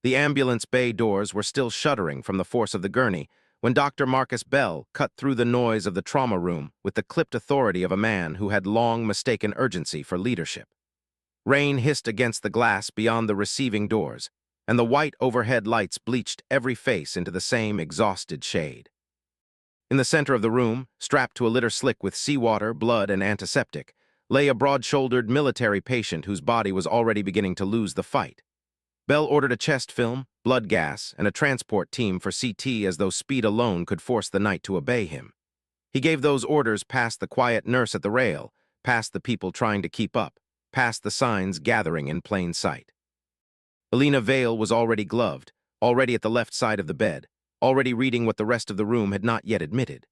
The ambulance bay doors were still shuddering from the force of the gurney when Dr. Marcus Bell cut through the noise of the trauma room with the clipped authority of a man who had long mistaken urgency for leadership. Rain hissed against the glass beyond the receiving doors, and the white overhead lights bleached every face into the same exhausted shade. In the center of the room, strapped to a litter slick with seawater, blood, and antiseptic, lay a broad-shouldered military patient whose body was already beginning to lose the fight. Bell ordered a chest film, blood gas, and a transport team for CT as though speed alone could force the night to obey him. He gave those orders past the quiet nurse at the rail, past the people trying to keep up, past the signs gathering in plain sight. Alina Vale was already gloved, already at the left side of the bed, already reading what the rest of the room had not yet admitted.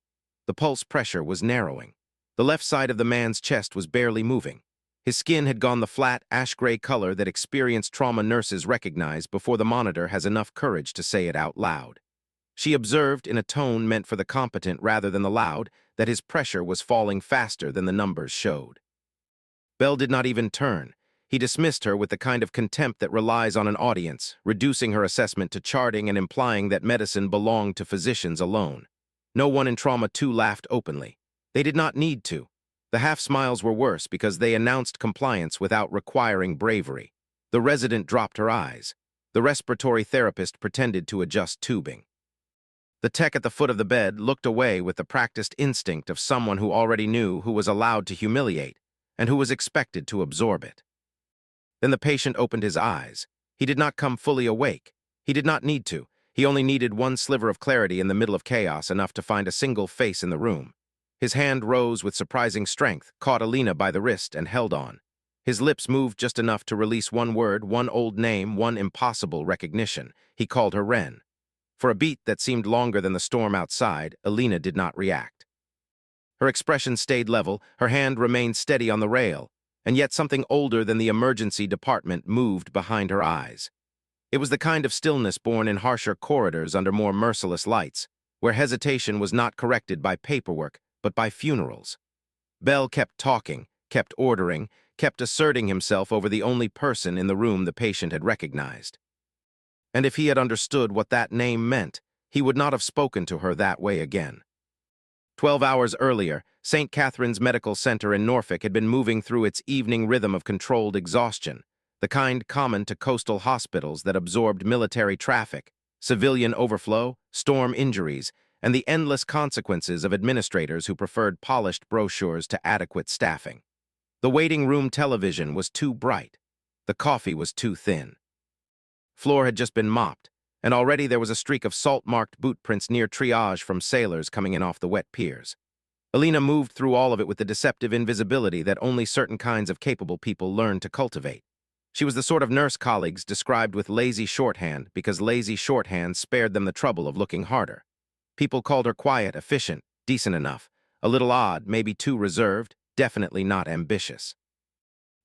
The pulse pressure was narrowing. The left side of the man's chest was barely moving. His skin had gone the flat, ash-gray color that experienced trauma nurses recognize before the monitor has enough courage to say it out loud. She observed, in a tone meant for the competent rather than the loud, that his pressure was falling faster than the numbers showed. Bell did not even turn. He dismissed her with the kind of contempt that relies on an audience, reducing her assessment to charting and implying that medicine belonged to physicians alone. No one in Trauma 2 laughed openly. They did not need to. The half-smiles were worse because they announced compliance without requiring bravery. The resident dropped her eyes. The respiratory therapist pretended to adjust tubing. The tech at the foot of the bed looked away with the practiced instinct of someone who already knew who was allowed to humiliate and who was expected to absorb it. Then the patient opened his eyes. He did not come fully awake. He did not need to. He only needed one sliver of clarity in the middle of chaos, enough to find a single face in the room. His hand rose with surprising strength, caught Alina by the wrist, and held on. His lips moved just enough to release one word, one old name, one impossible recognition. He called her Wren. For a beat that seemed longer than the storm outside, Alina did not react. Her expression stayed level, her hand remained steady on the rail, and yet something older than the emergency department moved behind her eyes. It was the kind of stillness born in harsher corridors under more merciless lights, where hesitation was not corrected by paperwork, but by funerals. Bell kept talking, kept ordering, kept asserting himself over the only person in the room the patient had recognized. And if he had understood what that name meant, he would not have spoken to her that way again. 12 hours earlier, St. Catherine's Medical Center in Norfolk had been moving through its evening rhythm of controlled exhaustion, the kind common to coastal hospitals that absorbed military traffic, civilian overflow, storm injuries, and the endless consequences of administrators who preferred polished brochures to adequate staffing. The waiting room television was too bright. The coffee was too thin. Floor had just been mopped, and already there was a streak of salt-marked boot prints near triage from sailors coming in off the wet piers. Alina moved through all of it with the deceptive invisibility that only certain kinds of capable people learn to cultivate. She was the sort of nurse colleagues described with lazy shorthand because lazy shorthand spared them the trouble of looking harder. People called her quiet, efficient, decent enough, a little odd, maybe too reserved, definitely not ambitious.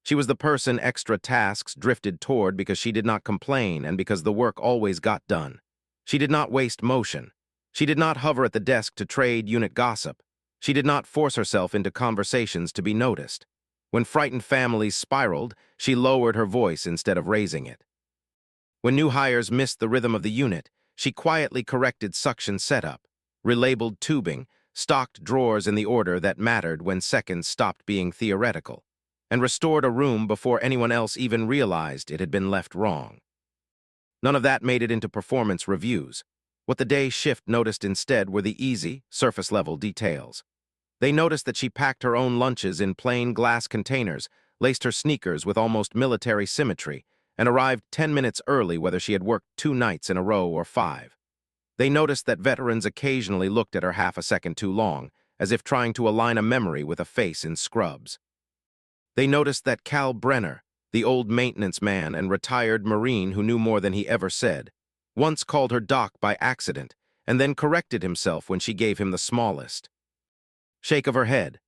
She was the person extra tasks drifted toward because she did not complain and because the work always got done. She did not waste motion. She did not hover at the desk to trade unit gossip. She did not force herself into conversations to be noticed. When frightened families spiraled, she lowered her voice instead of raising it. When new hires missed the rhythm of the unit, she quietly corrected suction setup, relabeled tubing, stocked drawers in the order that mattered when seconds stopped being theoretical, and restored a room before anyone else even realized it had been left wrong. None of that made it into performance reviews. What the day shift noticed instead were the easy, surface-level details. They noticed that she packed her own lunches in plain glass containers, laced her sneakers with almost military symmetry, and arrived 10 minutes early whether she had worked 2 nights in a row or 5. They noticed that veterans occasionally looked at her half a second too long, as if trying to align a memory with a face in scrubs. They noticed that Cal Brenner, the old maintenance man and retired Marine who knew more than he ever said, once called her Doc by accident and then corrected himself when she gave him the smallest shake of her head.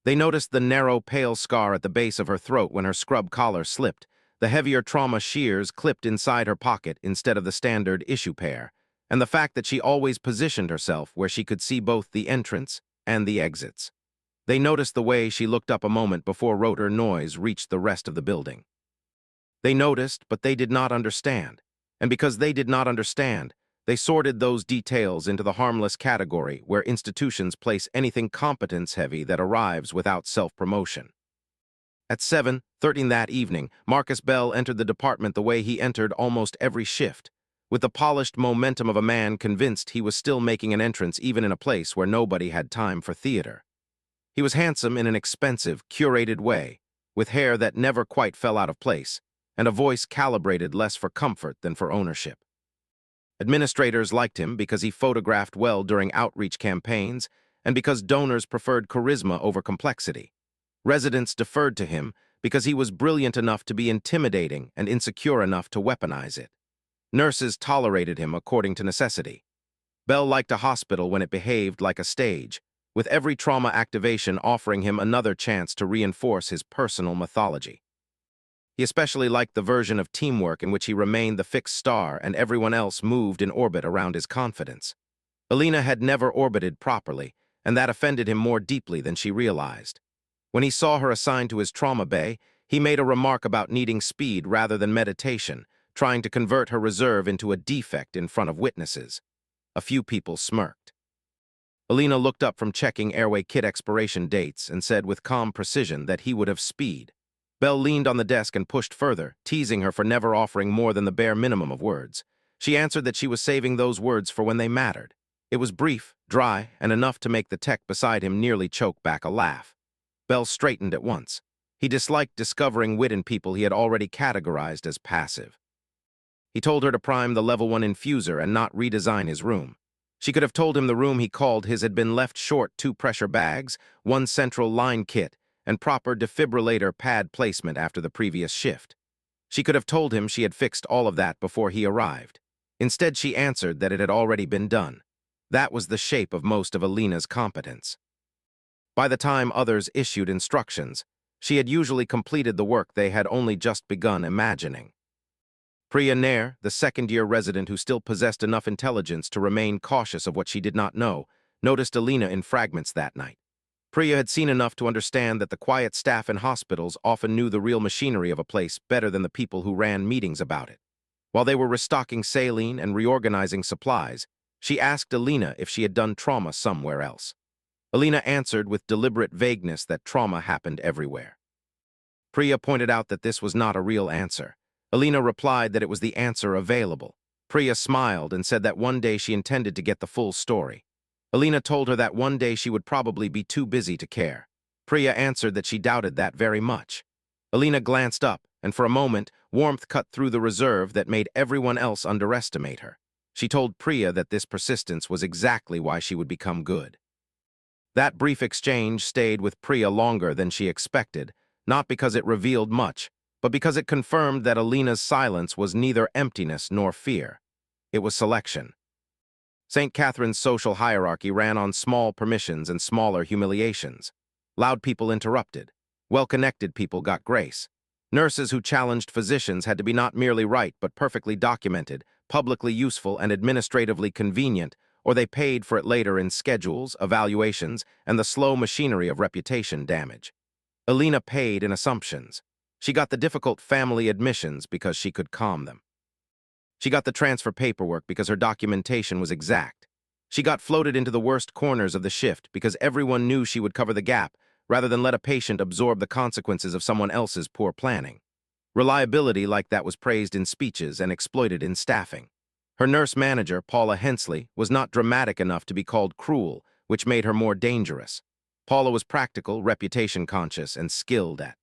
They noticed the narrow, pale scar at the base of her throat when her scrub collar slipped, the heavier trauma shears clipped inside her pocket instead of the standard issue pair, and the fact that she always positioned herself where she could see both the entrance and the exits. They noticed the way she looked up a moment before rotor noise reached the rest of the building. They noticed, but they did not understand. And because they did not understand, they sorted those details into the harmless category where institutions place anything competence-heavy that arrives without self-promotion. At 7:13 that evening, Marcus Bell entered the department the way he entered almost every shift, with the polished momentum of a man convinced he was still making an entrance even in a place where nobody had time for theater. He was handsome in an expensive, curated way, with hair that never quite fell out of place, and a voice calibrated less for comfort than for ownership. Administrators liked him because he photographed well during outreach campaigns and because donors preferred charisma over complexity. Residents deferred to him because he was brilliant enough to be intimidating and insecure enough to weaponize it. Nurses tolerated him according to necessity. Bell liked a hospital when it behaved like a stage, with every trauma activation offering him another chance to reinforce his personal mythology. He especially liked the version of teamwork in which he remained the fixed star and everyone else moved in orbit around his confidence. Alina had never orbited properly, and that offended him more deeply than she realized. When he saw her assigned to his trauma bay, he made a remark about needing speed rather than meditation, trying to convert her reserve into a defect in front of witnesses. A few people smirked. Alina looked up from checking airway kit expiration dates and said with calm precision that he would have speed. Bell leaned on the desk and pushed further, teasing her for never offering more than the bare minimum of words. She answered that she was saving those words for when they mattered. It was brief, dry, and enough to make the tech beside him nearly choke back a laugh. Bell straightened at once. He disliked discovering wit in people he had already categorized as passive. He told her to prime the level 1 infuser and not redesign his room. She could have told him the room he called his had been left short 2 pressure bags, 1 central line kit, and proper defibrillator pad placement after the previous shift. She could have told him she had fixed all of that before he arrived. Instead, she answered that it had already been done. That was the shape of most of Alina's competence. By the time others issued instructions, she had usually completed the work they had only just begun imagining. Priya Nair, the second-year resident who still possessed enough intelligence to remain cautious of what she did not know, noticed Alina in fragments that night. Priya had seen enough to understand that the quiet staff in hospitals often knew the real machinery of a place better than the people who ran meetings about it. While they were restocking saline and reorganizing supplies, she asked Alina if she had done trauma somewhere else. Alina answered with deliberate vagueness that trauma happened everywhere. Priya pointed out that this was not a real answer. Alina replied that it was the answer available. Priya smiled and said that one day she intended to get the full story. Alina told her that one day she would probably be too busy to care. Priya answered that she doubted that very much. Alina glanced up, and for a moment, warmth cut through the reserve that made everyone else underestimate her. She told Priya that this persistence was exactly why she would become good. That brief exchange stayed with Priya longer than she expected, not because it revealed much, but because it confirmed that Alina's silence was neither emptiness nor fear. It was selection. St. Catherine's social hierarchy ran on small permissions and smaller humiliations. Loud people interrupted. Well-connected people got grace. Nurses who challenged physicians had to be not merely right but perfectly documented, publicly useful, and administratively convenient, or they paid for it later in schedules, evaluations, and the slow machinery of reputation damage. Alina paid in assumptions. She got the difficult family admissions because she could calm them. She got the transfer paperwork because her documentation was exact. She got floated into the worst corners of the shift because everyone knew she would cover the gap rather than let a patient absorb the consequences of someone else's poor planning. Reliability like that was praised in speeches and exploited in staffing. Her nurse manager, Paula Hensley, was not dramatic enough to be called cruel, which made her more dangerous. Paula was practical, reputation-conscious, and skilled at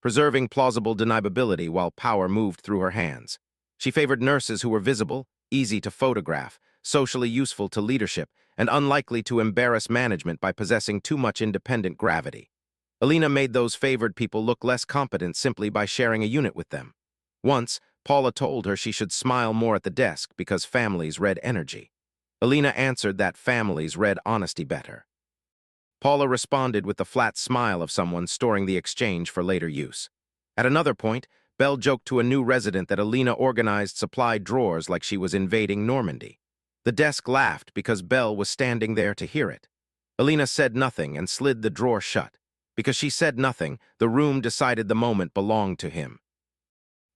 preserving plausible deniability while power moved through her hands. She favored nurses who were visible, easy to photograph, socially useful to leadership, and unlikely to embarrass management by possessing too much independent gravity. Alina made those favored people look less competent simply by sharing a unit with them. Once, Paula told her she should smile more at the desk because families read energy. Alina answered that families read honesty better. Paula responded with the flat smile of someone storing the exchange for later use. At another point, Belle joked to a new resident that Alina organized supply drawers like she was invading Normandy. The desk laughed because Belle was standing there to hear it. Alina said nothing and slid the drawer shut. Because she said nothing, the room decided the moment belonged to him.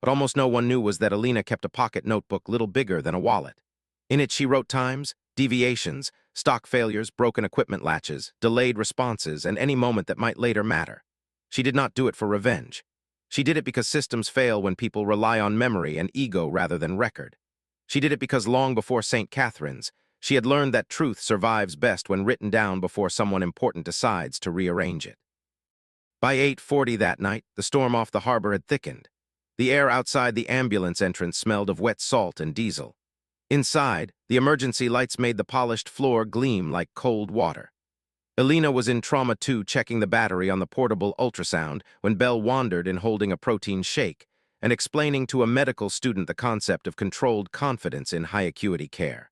What almost no one knew was that Alina kept a pocket notebook little bigger than a wallet. In it, she wrote times, deviations, stock failures, broken equipment latches, delayed responses, and any moment that might later matter. She did not do it for revenge. She did it because systems fail when people rely on memory and ego rather than record. She did it because long before St. Catherine's, she had learned that truth survives best when written down before someone important decides to rearrange it. By 8:40 that night, the storm off the harbor had thickened. The air outside the ambulance entrance smelled of wet salt and diesel. Inside, the emergency lights made the polished floor gleam like cold water. Alina was in Trauma 2 checking the battery on the portable ultrasound when Bell wandered in holding a protein shake and explaining to a medical student the concept of controlled confidence in high-acuity care.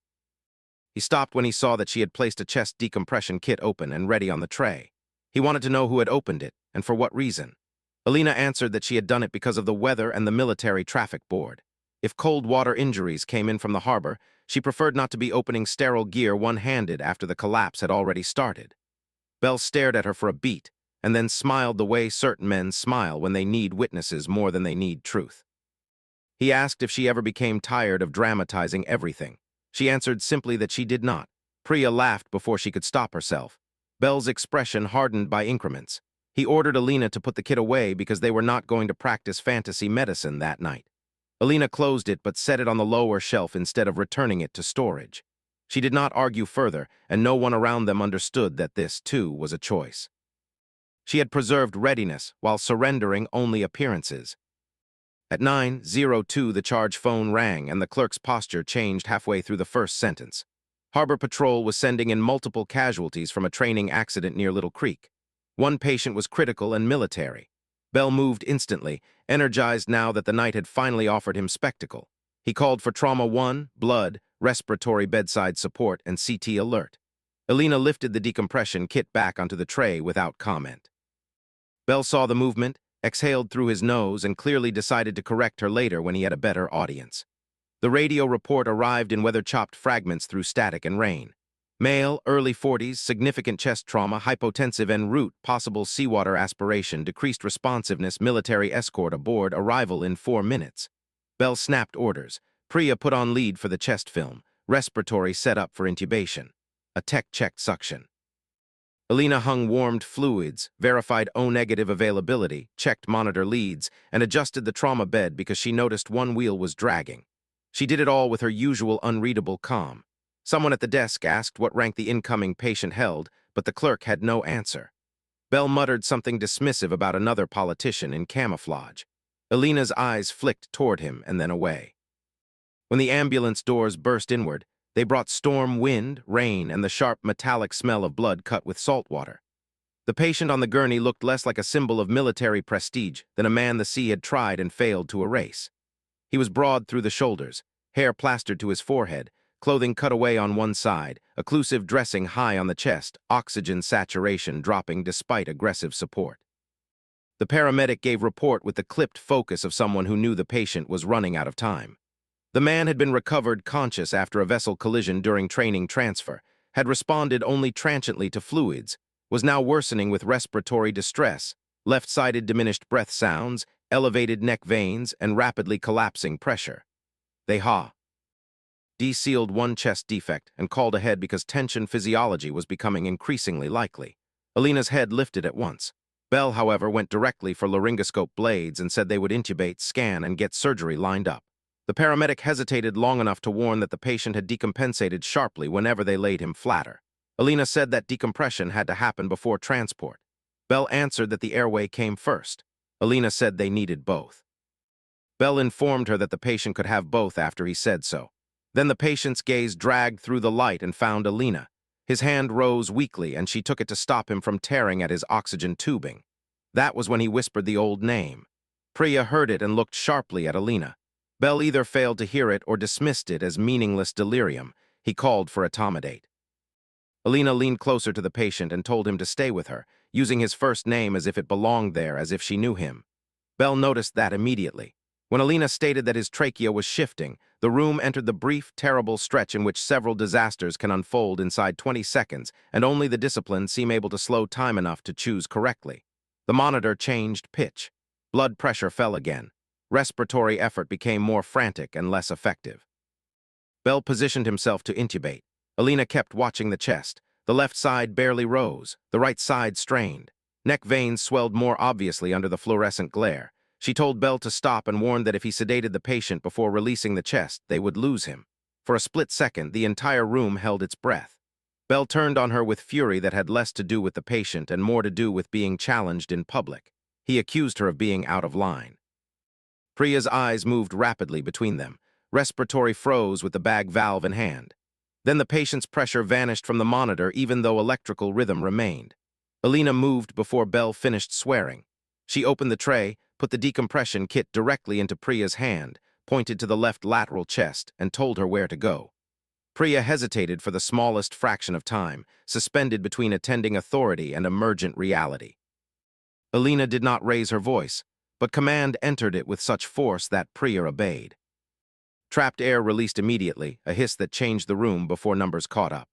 He stopped when he saw that she had placed a chest decompression kit open and ready on the tray. He wanted to know who had opened it and for what reason. Alina answered that she had done it because of the weather and the military traffic board. If cold water injuries came in from the harbor, she preferred not to be opening sterile gear one-handed after the collapse had already started. Bell stared at her for a beat, and then smiled the way certain men smile when they need witnesses more than they need truth. He asked if she ever became tired of dramatizing everything. She answered simply that she did not. Priya laughed before she could stop herself. Bell's expression hardened by increments. He ordered Alina to put the kit away because they were not going to practice fantasy medicine that night. Alina closed it but set it on the lower shelf instead of returning it to storage. She did not argue further, and no one around them understood that this, too, was a choice. She had preserved readiness while surrendering only appearances. At 9:02, the charge phone rang and the clerk's posture changed halfway through the first sentence. Harbor Patrol was sending in multiple casualties from a training accident near Little Creek. One patient was critical and military. Bell moved instantly, energized now that the night had finally offered him spectacle. He called for Trauma 1, blood, respiratory bedside support, and CT alert. Alina lifted the decompression kit back onto the tray without comment. Bell saw the movement, exhaled through his nose, and clearly decided to correct her later when he had a better audience. The radio report arrived in weather-chopped fragments through static and rain. Male, early 40s, significant chest trauma, hypotensive en route, possible seawater aspiration, decreased responsiveness, military escort aboard, arrival in 4 minutes. Bell snapped orders. Priya put on lead for the chest film. Respiratory set up for intubation. A tech-checked suction. Alina hung warmed fluids, verified O-negative availability, checked monitor leads, and adjusted the trauma bed because she noticed one wheel was dragging. She did it all with her usual unreadable calm. Someone at the desk asked what rank the incoming patient held, but the clerk had no answer. Bell muttered something dismissive about another politician in camouflage. Alina's eyes flicked toward him and then away. When the ambulance doors burst inward, they brought storm, wind, rain, and the sharp metallic smell of blood cut with salt water. The patient on the gurney looked less like a symbol of military prestige than a man the sea had tried and failed to erase. He was broad through the shoulders, hair plastered to his forehead, clothing cut away on one side, occlusive dressing high on the chest, oxygen saturation dropping despite aggressive support. The paramedic gave report with the clipped focus of someone who knew the patient was running out of time. The man had been recovered conscious after a vessel collision during training transfer, had responded only transiently to fluids, was now worsening with respiratory distress, left-sided diminished breath sounds, elevated neck veins, and rapidly collapsing pressure. They sealed one chest defect and called ahead because tension physiology was becoming increasingly likely. Alina's head lifted at once. Bell, however, went directly for laryngoscope blades and said they would intubate, scan, and get surgery lined up. The paramedic hesitated long enough to warn that the patient had decompensated sharply whenever they laid him flatter. Alina said that decompression had to happen before transport. Bell answered that the airway came first. Alina said they needed both. Bell informed her that the patient could have both after he said so. Then the patient's gaze dragged through the light and found Alina. His hand rose weakly, and she took it to stop him from tearing at his oxygen tubing. That was when he whispered the old name. Priya heard it and looked sharply at Alina. Bell either failed to hear it or dismissed it as meaningless delirium. He called for etomidate. Alina leaned closer to the patient and told him to stay with her, using his first name as if it belonged there, as if she knew him. Bell noticed that immediately. When Alina stated that his trachea was shifting, the room entered the brief, terrible stretch in which several disasters can unfold inside 20 seconds, and only the disciplined seem able to slow time enough to choose correctly. The monitor changed pitch. Blood pressure fell again. Respiratory effort became more frantic and less effective. Bell positioned himself to intubate. Alina kept watching the chest. The left side barely rose, the right side strained. Neck veins swelled more obviously under the fluorescent glare. She told Bell to stop and warned that if he sedated the patient before releasing the chest, they would lose him. For a split second, the entire room held its breath. Bell turned on her with fury that had less to do with the patient and more to do with being challenged in public. He accused her of being out of line. Priya's eyes moved rapidly between them. Respiratory froze with the bag valve in hand. Then the patient's pressure vanished from the monitor even though electrical rhythm remained. Alina moved before Bell finished swearing. She opened the tray, put the decompression kit directly into Priya's hand, pointed to the left lateral chest, and told her where to go. Priya hesitated for the smallest fraction of time, suspended between attending authority and emergent reality. Alina did not raise her voice, but command entered it with such force that Priya obeyed. Trapped air released immediately, a hiss that changed the room before numbers caught up.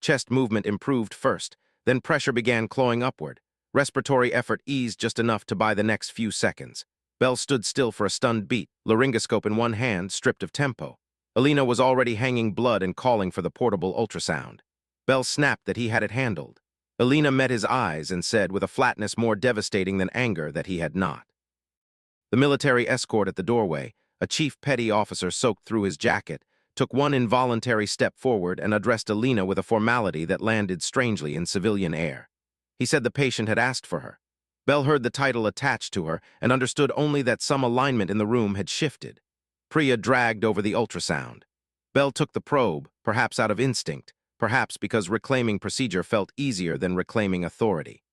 Chest movement improved first, then pressure began clawing upward. Respiratory effort eased just enough to buy the next few seconds. Bell stood still for a stunned beat, laryngoscope in one hand, stripped of tempo. Alina was already hanging blood and calling for the portable ultrasound. Bell snapped that he had it handled. Alina met his eyes and said with a flatness more devastating than anger that he had not. The military escort at the doorway, a chief petty officer soaked through his jacket, took one involuntary step forward and addressed Alina with a formality that landed strangely in civilian air. He said the patient had asked for her. Bell heard the title attached to her and understood only that some alignment in the room had shifted. Priya dragged over the ultrasound. Bell took the probe, perhaps out of instinct, perhaps because reclaiming procedure felt easier than reclaiming authority.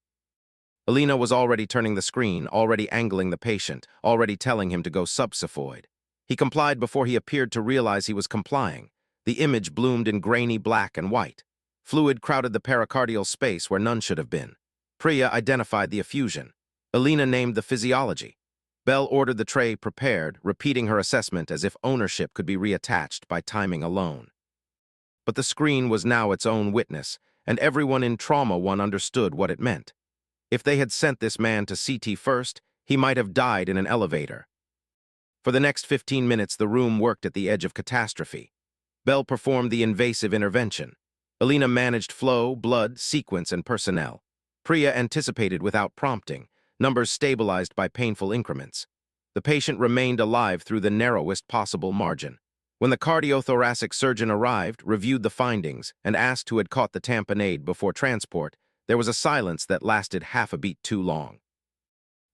Alina was already turning the screen, already angling the patient, already telling him to go subsiphoid. He complied before he appeared to realize he was complying. The image bloomed in grainy black and white. Fluid crowded the pericardial space where none should have been. Priya identified the effusion. Alina named the physiology. Bell ordered the tray prepared, repeating her assessment as if ownership could be reattached by timing alone. But the screen was now its own witness, and everyone in Trauma 1 understood what it meant. If they had sent this man to CT first, he might have died in an elevator. For the next 15 minutes, the room worked at the edge of catastrophe. Bell performed the invasive intervention. Alina managed flow, blood, sequence, and personnel. Priya anticipated without prompting, numbers stabilized by painful increments. The patient remained alive through the narrowest possible margin. When the cardiothoracic surgeon arrived, reviewed the findings, and asked who had caught the tamponade before transport, there was a silence that lasted half a beat too long.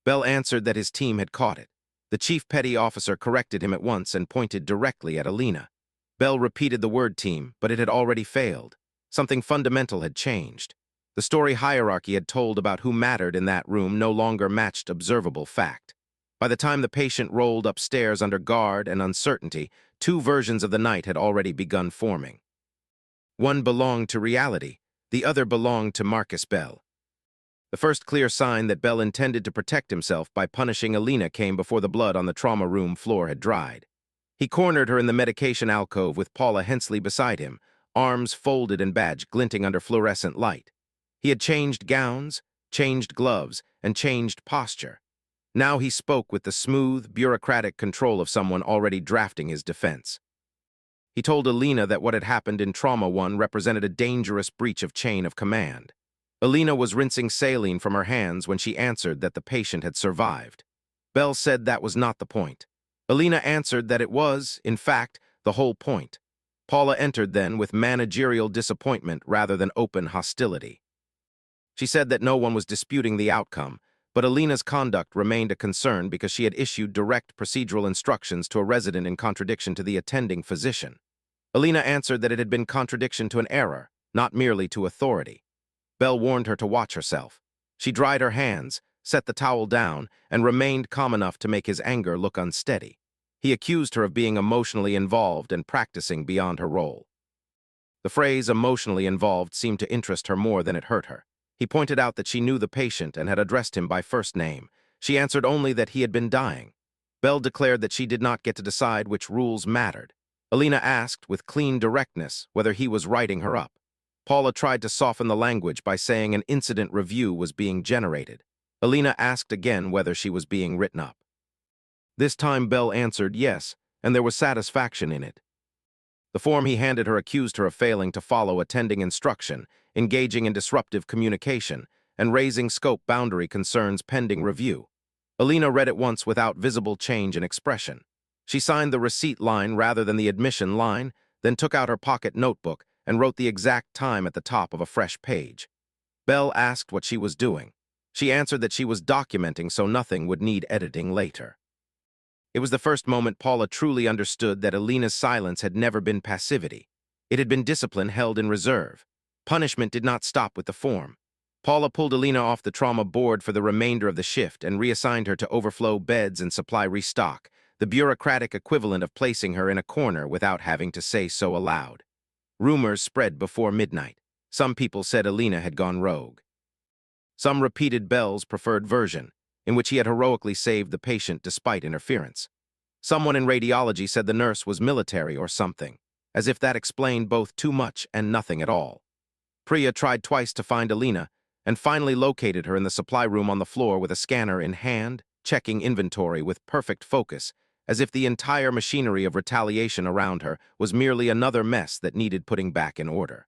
Bell answered that his team had caught it. The chief petty officer corrected him at once and pointed directly at Alina. Bell repeated the word team, but it had already failed. Something fundamental had changed. The story hierarchy had told about who mattered in that room no longer matched observable fact. By the time the patient rolled upstairs under guard and uncertainty, two versions of the night had already begun forming. One belonged to reality, the other belonged to Marcus Bell. The first clear sign that Bell intended to protect himself by punishing Alina came before the blood on the trauma room floor had dried. He cornered her in the medication alcove with Paula Hensley beside him, arms folded and badge glinting under fluorescent light. He had changed gowns, changed gloves, and changed posture. Now he spoke with the smooth, bureaucratic control of someone already drafting his defense. He told Alina that what had happened in Trauma 1 represented a dangerous breach of chain of command. Alina was rinsing saline from her hands when she answered that the patient had survived. Bell said that was not the point. Alina answered that it was, in fact, the whole point. Paula entered then with managerial disappointment rather than open hostility. She said that no one was disputing the outcome, but Alina's conduct remained a concern because she had issued direct procedural instructions to a resident in contradiction to the attending physician. Alina answered that it had been contradiction to an error, not merely to authority. Bell warned her to watch herself. She dried her hands, set the towel down, and remained calm enough to make his anger look unsteady. He accused her of being emotionally involved and practicing beyond her role. The phrase emotionally involved seemed to interest her more than it hurt her. He pointed out that she knew the patient and had addressed him by first name. She answered only that he had been dying. Bell declared that she did not get to decide which rules mattered. Alina asked, with clean directness, whether he was writing her up. Paula tried to soften the language by saying an incident review was being generated. Alina asked again whether she was being written up. This time Belle answered yes, and there was satisfaction in it. The form he handed her accused her of failing to follow attending instruction, engaging in disruptive communication, and raising scope boundary concerns pending review. Alina read it once without visible change in expression. She signed the receipt line rather than the admission line, then took out her pocket notebook and wrote the exact time at the top of a fresh page. Belle asked what she was doing. She answered that she was documenting so nothing would need editing later. It was the first moment Paula truly understood that Alina's silence had never been passivity. It had been discipline held in reserve. Punishment did not stop with the form. Paula pulled Alina off the trauma board for the remainder of the shift and reassigned her to overflow beds and supply restock, the bureaucratic equivalent of placing her in a corner without having to say so aloud. Rumors spread before midnight. Some people said Alina had gone rogue. Some repeated Belle's preferred version, in which he had heroically saved the patient despite interference. Someone in radiology said the nurse was military or something, as if that explained both too much and nothing at all. Priya tried twice to find Alina, and finally located her in the supply room on the floor with a scanner in hand, checking inventory with perfect focus, as if the entire machinery of retaliation around her was merely another mess that needed putting back in order.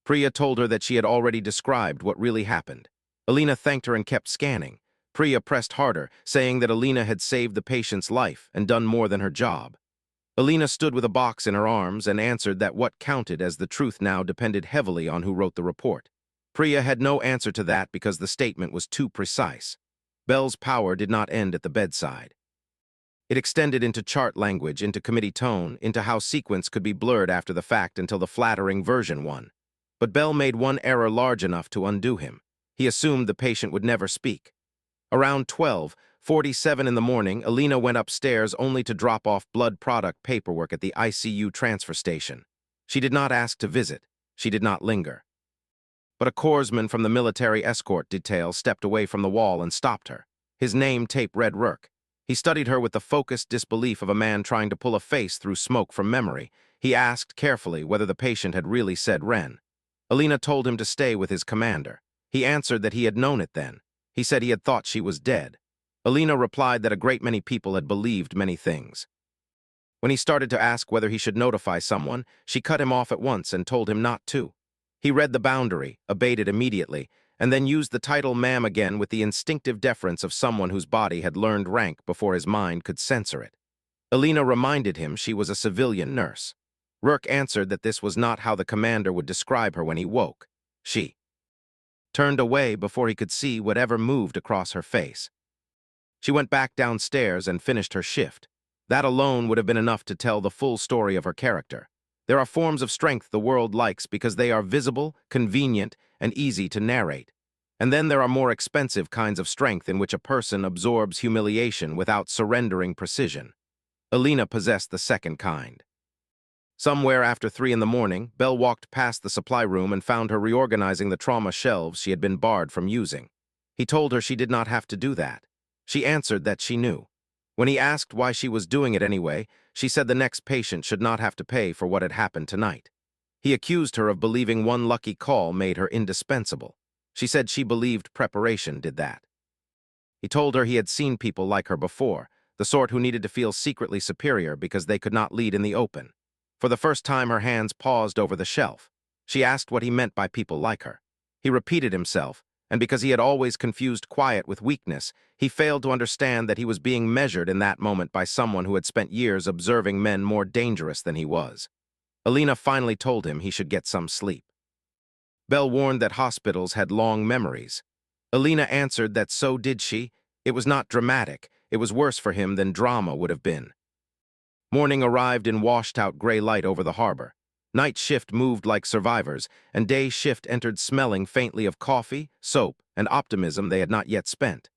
Priya told her that she had already described what really happened. Alina thanked her and kept scanning. Priya pressed harder, saying that Alina had saved the patient's life and done more than her job. Alina stood with a box in her arms and answered that what counted as the truth now depended heavily on who wrote the report. Priya had no answer to that because the statement was too precise. Belle's power did not end at the bedside. It extended into chart language, into committee tone, into how sequence could be blurred after the fact until the flattering version won. But Belle made one error large enough to undo him. He assumed the patient would never speak. Around 12:47 in the morning, Alina went upstairs only to drop off blood product paperwork at the ICU transfer station. She did not ask to visit. She did not linger. But a corpsman from the military escort detail stepped away from the wall and stopped her. His name tape read Rourke. He studied her with the focused disbelief of a man trying to pull a face through smoke from memory. He asked carefully whether the patient had really said Ren. Alina told him to stay with his commander. He answered that he had known it then. He said he had thought she was dead. Alina replied that a great many people had believed many things. When he started to ask whether he should notify someone, she cut him off at once and told him not to. He read the boundary, obeyed it immediately, and then used the title ma'am again with the instinctive deference of someone whose body had learned rank before his mind could censor it. Alina reminded him she was a civilian nurse. Rourke answered that this was not how the commander would describe her when he woke. She turned away before he could see whatever moved across her face. She went back downstairs and finished her shift. That alone would have been enough to tell the full story of her character. There are forms of strength the world likes because they are visible, convenient, and easy to narrate. And then there are more expensive kinds of strength in which a person absorbs humiliation without surrendering precision. Alina possessed the second kind. Somewhere after 3 in the morning, Belle walked past the supply room and found her reorganizing the trauma shelves she had been barred from using. He told her she did not have to do that. She answered that she knew. When he asked why she was doing it anyway, she said the next patient should not have to pay for what had happened tonight. He accused her of believing one lucky call made her indispensable. She said she believed preparation did that. He told her he had seen people like her before, the sort who needed to feel secretly superior because they could not lead in the open. For the first time, her hands paused over the shelf. She asked what he meant by people like her. He repeated himself, and because he had always confused quiet with weakness, he failed to understand that he was being measured in that moment by someone who had spent years observing men more dangerous than he was. Alina finally told him he should get some sleep. Belle warned that hospitals had long memories. Alina answered that so did she. It was not dramatic. It was worse for him than drama would have been. Morning arrived in washed-out gray light over the harbor. Night shift moved like survivors, and day shift entered smelling faintly of coffee, soap, and optimism they had not yet spent.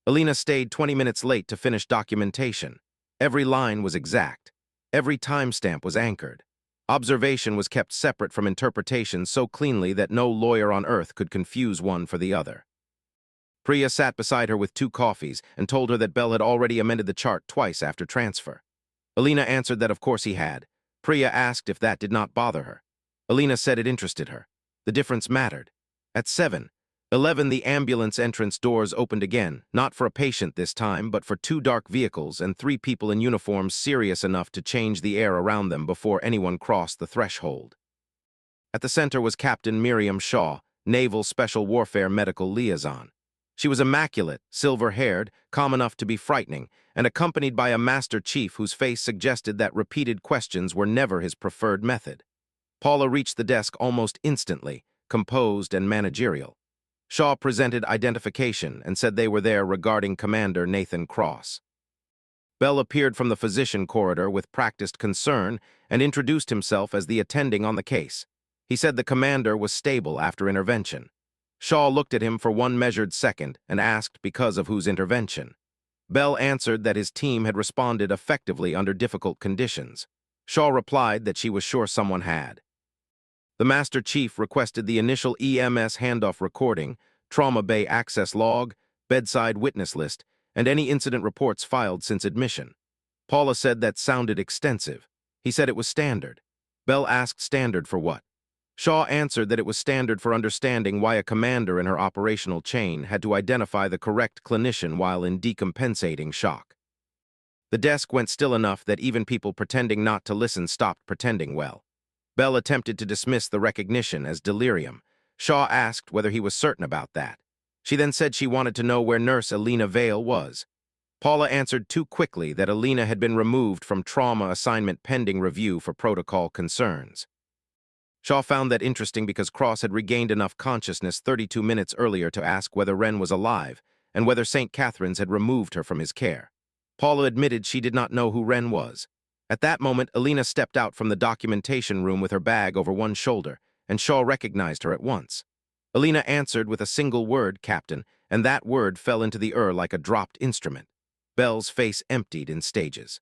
Alina stayed 20 minutes late to finish documentation. Every line was exact. Every timestamp was anchored. Observation was kept separate from interpretation so cleanly that no lawyer on earth could confuse one for the other. Priya sat beside her with 2 coffees and told her that Belle had already amended the chart twice after transfer. Alina answered that of course he had. Priya asked if that did not bother her. Alina said it interested her. The difference mattered. At 7, 11. The ambulance entrance doors opened again, not for a patient this time, but for two dark vehicles and three people in uniforms serious enough to change the air around them before anyone crossed the threshold. At the center was Captain Miriam Shaw, Naval Special Warfare Medical Liaison. She was immaculate, silver-haired, calm enough to be frightening, and accompanied by a Master Chief whose face suggested that repeated questions were never his preferred method. Paula reached the desk almost instantly, composed and managerial. Shaw presented identification and said they were there regarding Commander Nathan Cross. Bell appeared from the physician corridor with practiced concern and introduced himself as the attending on the case. He said the commander was stable after intervention. Shaw looked at him for one measured second and asked because of whose intervention. Bell answered that his team had responded effectively under difficult conditions. Shaw replied that she was sure someone had. The Master Chief requested the initial EMS handoff recording, trauma bay access log, bedside witness list, and any incident reports filed since admission. Paula said that sounded extensive. He said it was standard. Bell asked standard for what? Shaw answered that it was standard for understanding why a commander in her operational chain had to identify the correct clinician while in decompensating shock. The desk went still enough that even people pretending not to listen stopped pretending well. Bell attempted to dismiss the recognition as delirium. Shaw asked whether he was certain about that. She then said she wanted to know where nurse Alina Vale was. Paula answered too quickly that Alina had been removed from trauma assignment pending review for protocol concerns. Shaw found that interesting because Cross had regained enough consciousness 32 minutes earlier to ask whether Wren was alive and whether St. Catherine's had removed her from his care. Paula admitted she did not know who Wren was. At that moment, Alina stepped out from the documentation room with her bag over one shoulder, and Shaw recognized her at once. Alina answered with a single word, Captain, and that word fell into the like a dropped instrument. Bell's face emptied in stages.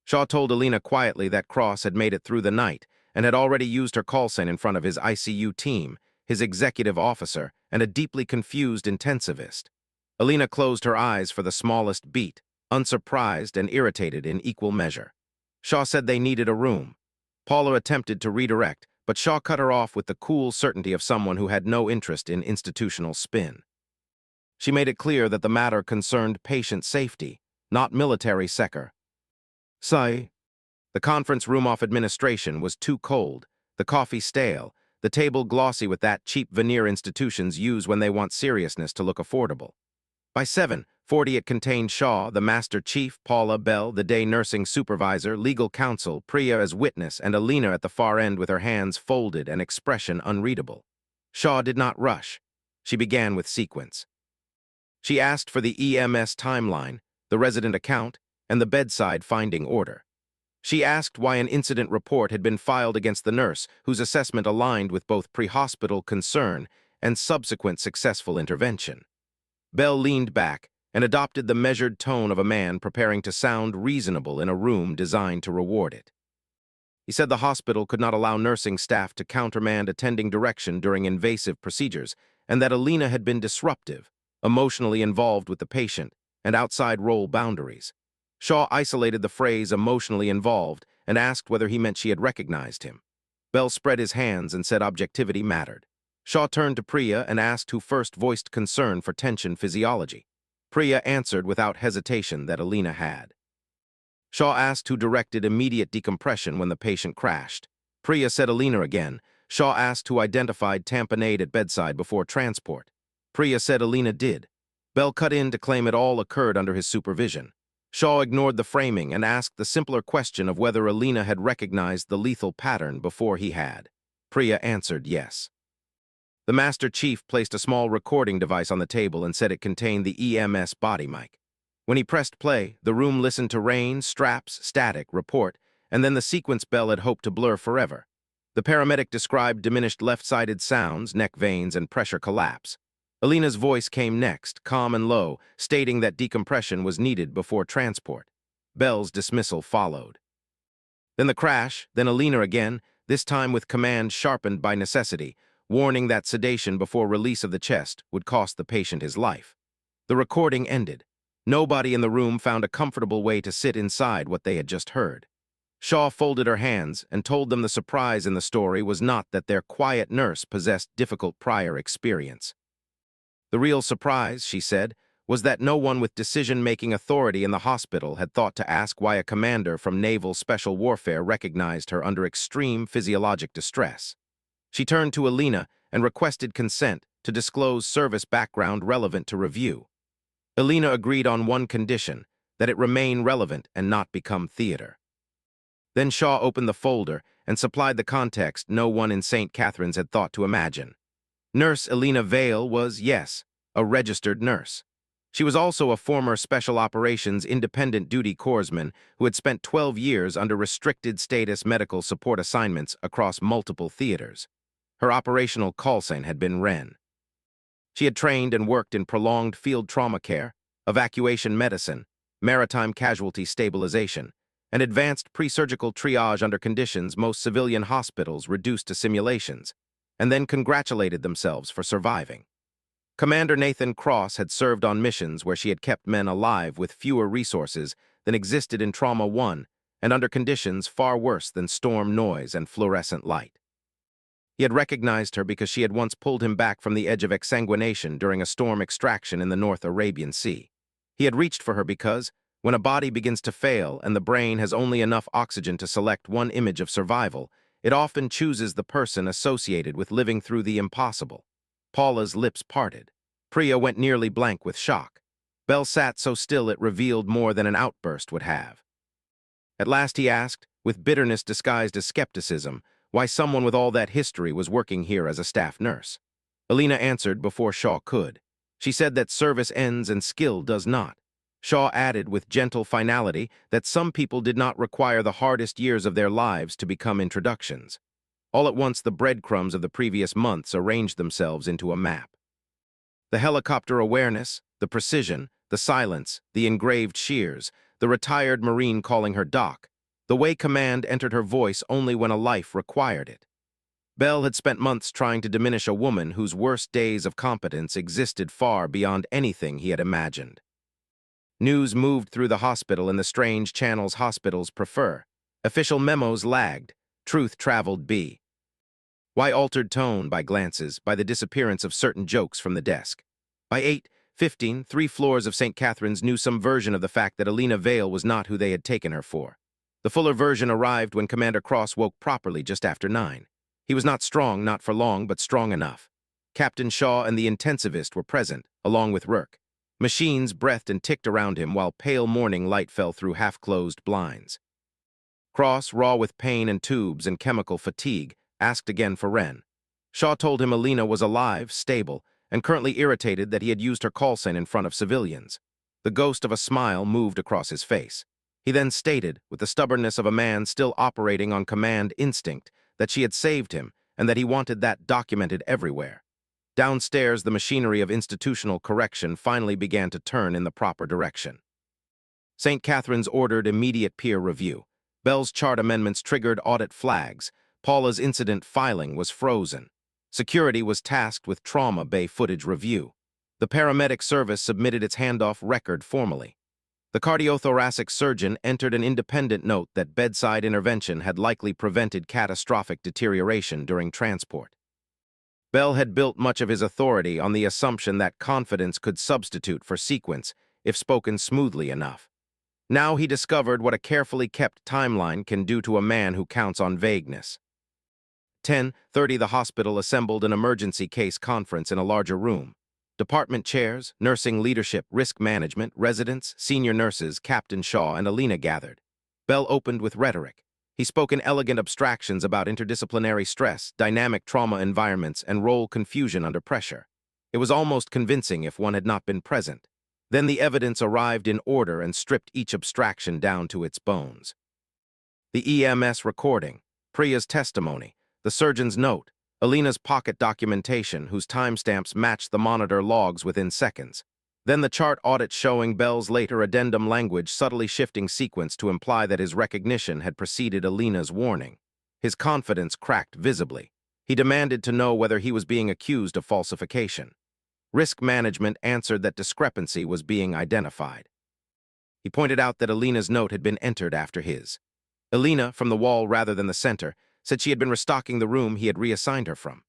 Shaw told Alina quietly that Cross had made it through the night and had already used her call sign in front of his ICU team, his executive officer, and a deeply confused intensivist. Alina closed her eyes for the smallest beat, unsurprised and irritated in equal measure. Shaw said they needed a room. Paula attempted to redirect, but Shaw cut her off with the cool certainty of someone who had no interest in institutional spin. She made it clear that the matter concerned patient safety, not military sector. Sigh. The conference room off administration was too cold, the coffee stale, the table glossy with that cheap veneer institutions use when they want seriousness to look affordable. By 7:40 it contained Shaw, the Master Chief, Paula, Bell, the day nursing supervisor, legal counsel, Priya as witness, and Alina at the far end with her hands folded and expression unreadable. Shaw did not rush. She began with sequence. She asked for the EMS timeline, the resident account, and the bedside finding order. She asked why an incident report had been filed against the nurse, whose assessment aligned with both pre-hospital concern and subsequent successful intervention. Bell leaned back and adopted the measured tone of a man preparing to sound reasonable in a room designed to reward it. He said the hospital could not allow nursing staff to countermand attending direction during invasive procedures, and that Alina had been disruptive, emotionally involved with the patient, and outside role boundaries. Shaw isolated the phrase emotionally involved and asked whether he meant she had recognized him. Bell spread his hands and said objectivity mattered. Shaw turned to Priya and asked who first voiced concern for tension physiology. Priya answered without hesitation that Alina had. Shaw asked who directed immediate decompression when the patient crashed. Priya said Alina again. Shaw asked who identified tamponade at bedside before transport. Priya said Alina did. Bell cut in to claim it all occurred under his supervision. Shaw ignored the framing and asked the simpler question of whether Alina had recognized the lethal pattern before he had. Priya answered yes. The Master Chief placed a small recording device on the table and said it contained the EMS body mic. When he pressed play, the room listened to rain, straps, static, report, and then the sequence Bell had hoped to blur forever. The paramedic described diminished left-sided sounds, neck veins, and pressure collapse. Alina's voice came next, calm and low, stating that decompression was needed before transport. Bell's dismissal followed. Then the crash, then Alina again, this time with command sharpened by necessity, warning that sedation before release of the chest would cost the patient his life. The recording ended. Nobody in the room found a comfortable way to sit inside what they had just heard. Shaw folded her hands and told them the surprise in the story was not that their quiet nurse possessed difficult prior experience. The real surprise, she said, was that no one with decision-making authority in the hospital had thought to ask why a commander from Naval Special Warfare recognized her under extreme physiologic distress. She turned to Alina and requested consent to disclose service background relevant to review. Alina agreed on one condition, that it remain relevant and not become theater. Then Shaw opened the folder and supplied the context no one in St. Catherine's had thought to imagine. Nurse Alina Vale was, yes, a registered nurse. She was also a former Special Operations Independent Duty Corpsman who had spent 12 years under restricted status medical support assignments across multiple theaters. Her operational call sign had been REN. She had trained and worked in prolonged field trauma care, evacuation medicine, maritime casualty stabilization, and advanced pre-surgical triage under conditions most civilian hospitals reduced to simulations, and then congratulated themselves for surviving. Commander Nathan Cross had served on missions where she had kept men alive with fewer resources than existed in Trauma 1 and under conditions far worse than storm noise and fluorescent light. He had recognized her because she had once pulled him back from the edge of exsanguination during a storm extraction in the North Arabian Sea. He had reached for her because, when a body begins to fail and the brain has only enough oxygen to select one image of survival, it often chooses the person associated with living through the impossible. Paula's lips parted. Priya went nearly blank with shock. Bell sat so still it revealed more than an outburst would have. At last he asked, with bitterness disguised as skepticism, why someone with all that history was working here as a staff nurse. Alina answered before Shaw could. She said that service ends and skill does not. Shaw added with gentle finality that some people did not require the hardest years of their lives to become introductions. All at once the breadcrumbs of the previous months arranged themselves into a map. The helicopter awareness, the precision, the silence, the engraved shears, the retired Marine calling her Doc, the way command entered her voice only when a life required it. Bell had spent months trying to diminish a woman whose worst days of competence existed far beyond anything he had imagined. News moved through the hospital in the strange channels hospitals prefer. Official memos lagged. Truth traveled B. Why altered tone by glances, by the disappearance of certain jokes from the desk. By 8:15, 3 floors of St. Catherine's knew some version of the fact that Alina Vale was not who they had taken her for. The fuller version arrived when Commander Cross woke properly just after 9. He was not strong, not for long, but strong enough. Captain Shaw and the intensivist were present, along with Rourke. Machines breathed and ticked around him while pale morning light fell through half-closed blinds. Cross, raw with pain and tubes and chemical fatigue, asked again for Wren. Shaw told him Alina was alive, stable, and currently irritated that he had used her call sign in front of civilians. The ghost of a smile moved across his face. He then stated, with the stubbornness of a man still operating on command instinct, that she had saved him and that he wanted that documented everywhere. Downstairs, the machinery of institutional correction finally began to turn in the proper direction. St. Catherine's ordered immediate peer review. Bell's chart amendments triggered audit flags. Paula's incident filing was frozen. Security was tasked with trauma bay footage review. The paramedic service submitted its handoff record formally. The cardiothoracic surgeon entered an independent note that bedside intervention had likely prevented catastrophic deterioration during transport. Bell had built much of his authority on the assumption that confidence could substitute for sequence if spoken smoothly enough. Now he discovered what a carefully kept timeline can do to a man who counts on vagueness. 10:30 The hospital assembled an emergency case conference in a larger room. Department chairs, nursing leadership, risk management, residents, senior nurses, Captain Shaw, and Alina gathered. Bell opened with rhetoric. He spoke in elegant abstractions about interdisciplinary stress, dynamic trauma environments, and role confusion under pressure. It was almost convincing if one had not been present. Then the evidence arrived in order and stripped each abstraction down to its bones. The EMS recording, Priya's testimony, the surgeon's note, Alina's pocket documentation whose timestamps matched the monitor logs within seconds. Then the chart audit showing Bell's later addendum language subtly shifting sequence to imply that his recognition had preceded Alina's warning. His confidence cracked visibly. He demanded to know whether he was being accused of falsification. Risk management answered that discrepancy was being identified. He pointed out that Alina's note had been entered after his. Alina, from the wall rather than the center, said she had been restocking the room he had reassigned her from.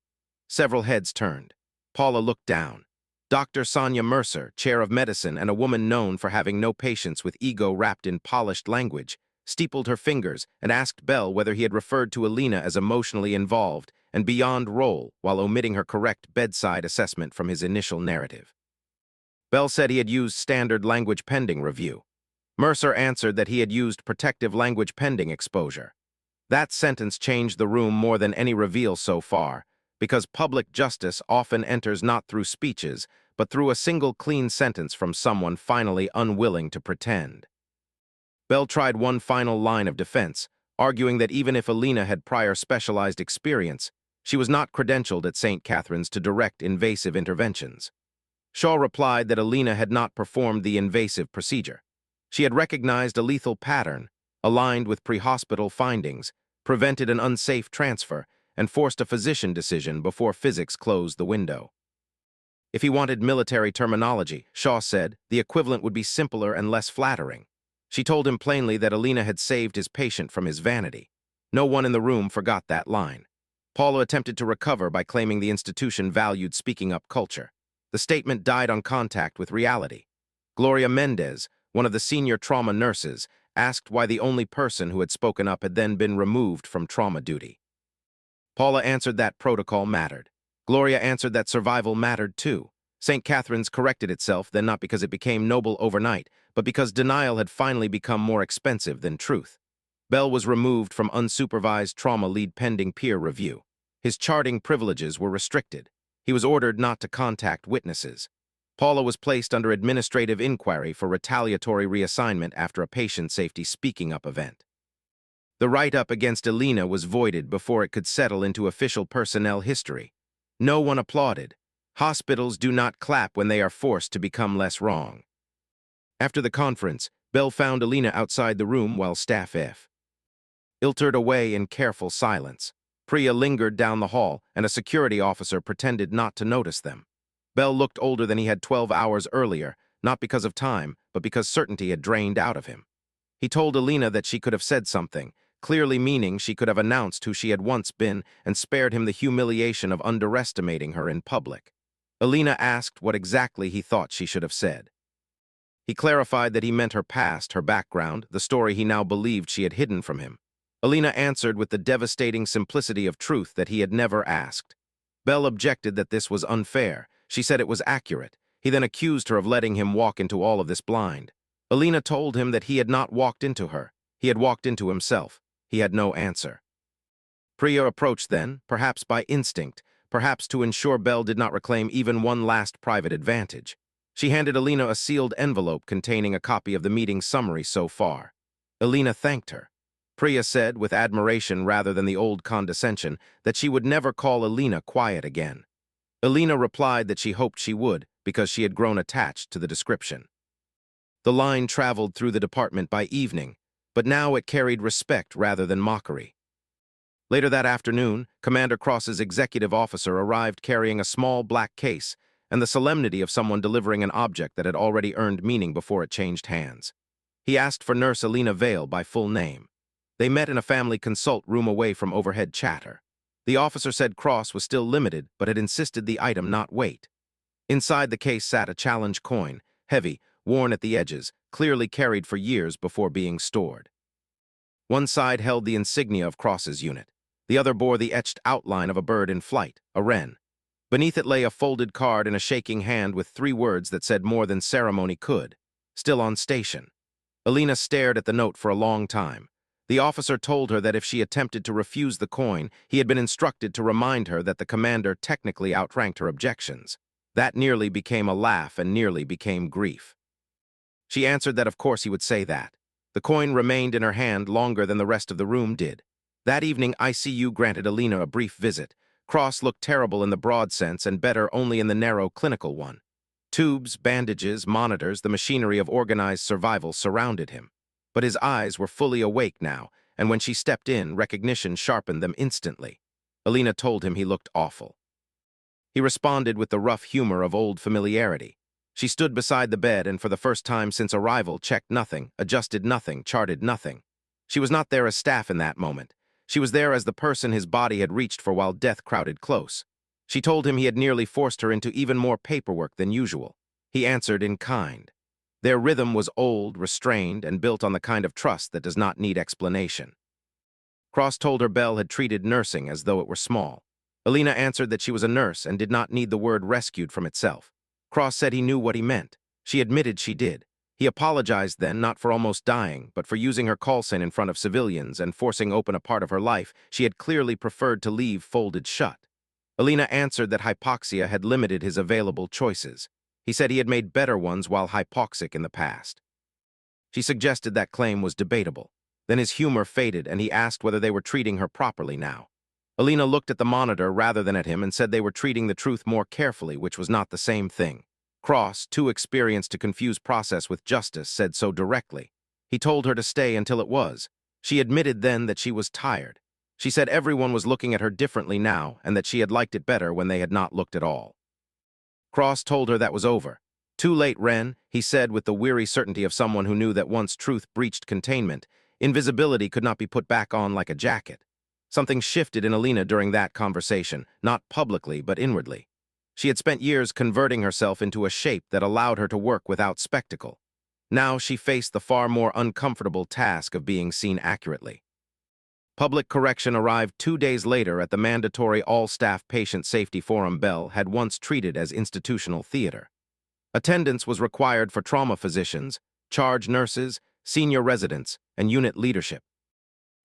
Several heads turned. Paula looked down. Dr. Sonia Mercer, chair of medicine and a woman known for having no patience with ego wrapped in polished language, steepled her fingers and asked Bell whether he had referred to Alina as emotionally involved and beyond role while omitting her correct bedside assessment from his initial narrative. Bell said he had used standard language pending review. Mercer answered that he had used protective language pending exposure. That sentence changed the room more than any reveal so far, because public justice often enters not through speeches, but through a single clean sentence from someone finally unwilling to pretend. Bell tried one final line of defense, arguing that even if Alina had prior specialized experience, she was not credentialed at St. Catherine's to direct invasive interventions. Shaw replied that Alina had not performed the invasive procedure. She had recognized a lethal pattern, aligned with pre-hospital findings, prevented an unsafe transfer, and forced a physician decision before physics closed the window. If he wanted military terminology, Shaw said, the equivalent would be simpler and less flattering. She told him plainly that Alina had saved his patient from his vanity. No one in the room forgot that line. Paula attempted to recover by claiming the institution valued speaking up culture. The statement died on contact with reality. Gloria Mendez, one of the senior trauma nurses, asked why the only person who had spoken up had then been removed from trauma duty. Paula answered that protocol mattered. Gloria answered that survival mattered too. St. Catherine's corrected itself then not because it became noble overnight, but because denial had finally become more expensive than truth. Bell was removed from unsupervised trauma lead pending peer review. His charting privileges were restricted. He was ordered not to contact witnesses. Paula was placed under administrative inquiry for retaliatory reassignment after a patient safety speaking up event. The write-up against Alina was voided before it could settle into official personnel history. No one applauded. Hospitals do not clap when they are forced to become less wrong. After the conference, Bell found Alina outside the room while staff filtered away in careful silence. Priya lingered down the hall, and a security officer pretended not to notice them. Bell looked older than he had 12 hours earlier, not because of time, but because certainty had drained out of him. He told Alina that she could have said something, clearly meaning she could have announced who she had once been and spared him the humiliation of underestimating her in public. Alina asked what exactly he thought she should have said. He clarified that he meant her past, her background, the story he now believed she had hidden from him. Alina answered with the devastating simplicity of truth that he had never asked. Bell objected that this was unfair. She said it was accurate. He then accused her of letting him walk into all of this blind. Alina told him that he had not walked into her. He had walked into himself. He had no answer. Priya approached then, perhaps by instinct, perhaps to ensure Bell did not reclaim even one last private advantage. She handed Alina a sealed envelope containing a copy of the meeting summary so far. Alina thanked her. Priya said, with admiration rather than the old condescension, that she would never call Alina quiet again. Alina replied that she hoped she would, because she had grown attached to the description. The line traveled through the department by evening, but now it carried respect rather than mockery. Later that afternoon, Commander Cross's executive officer arrived carrying a small black case and the solemnity of someone delivering an object that had already earned meaning before it changed hands. He asked for Nurse Alina Vale by full name. They met in a family consult room away from overhead chatter. The officer said Cross was still limited, but had insisted the item not wait. Inside the case sat a challenge coin, heavy, worn at the edges, clearly carried for years before being stored. One side held the insignia of Cross's unit. The other bore the etched outline of a bird in flight, a wren. Beneath it lay a folded card in a shaking hand with 3 words that said more than ceremony could. Still on station. Alina stared at the note for a long time. The officer told her that if she attempted to refuse the coin, he had been instructed to remind her that the commander technically outranked her objections. That nearly became a laugh and nearly became grief. She answered that of course he would say that. The coin remained in her hand longer than the rest of the room did. That evening, ICU granted Alina a brief visit. Cross looked terrible in the broad sense and better only in the narrow clinical one. Tubes, bandages, monitors, the machinery of organized survival surrounded him. But his eyes were fully awake now, and when she stepped in, recognition sharpened them instantly. Alina told him he looked awful. He responded with the rough humor of old familiarity. She stood beside the bed and for the first time since arrival checked nothing, adjusted nothing, charted nothing. She was not there as staff in that moment. She was there as the person his body had reached for while death crowded close. She told him he had nearly forced her into even more paperwork than usual. He answered in kind. Their rhythm was old, restrained, and built on the kind of trust that does not need explanation. Cross told her Belle had treated nursing as though it were small. Alina answered that she was a nurse and did not need the word rescued from itself. Cross said he knew what he meant. She admitted she did. He apologized then, not for almost dying, but for using her call sign in front of civilians and forcing open a part of her life she had clearly preferred to leave folded shut. Alina answered that hypoxia had limited his available choices. He said he had made better ones while hypoxic in the past. She suggested that claim was debatable. Then his humor faded and he asked whether they were treating her properly now. Alina looked at the monitor rather than at him and said they were treating the truth more carefully, which was not the same thing. Cross, too experienced to confuse process with justice, said so directly. He told her to stay until it was. She admitted then that she was tired. She said everyone was looking at her differently now and that she had liked it better when they had not looked at all. Cross told her that was over. Too late, Wren, he said with the weary certainty of someone who knew that once truth breached containment, invisibility could not be put back on like a jacket. Something shifted in Alina during that conversation, not publicly but inwardly. She had spent years converting herself into a shape that allowed her to work without spectacle. Now she faced the far more uncomfortable task of being seen accurately. Public correction arrived 2 days later at the mandatory all-staff patient safety forum Belle had once treated as institutional theater. Attendance was required for trauma physicians, charge nurses, senior residents, and unit leadership.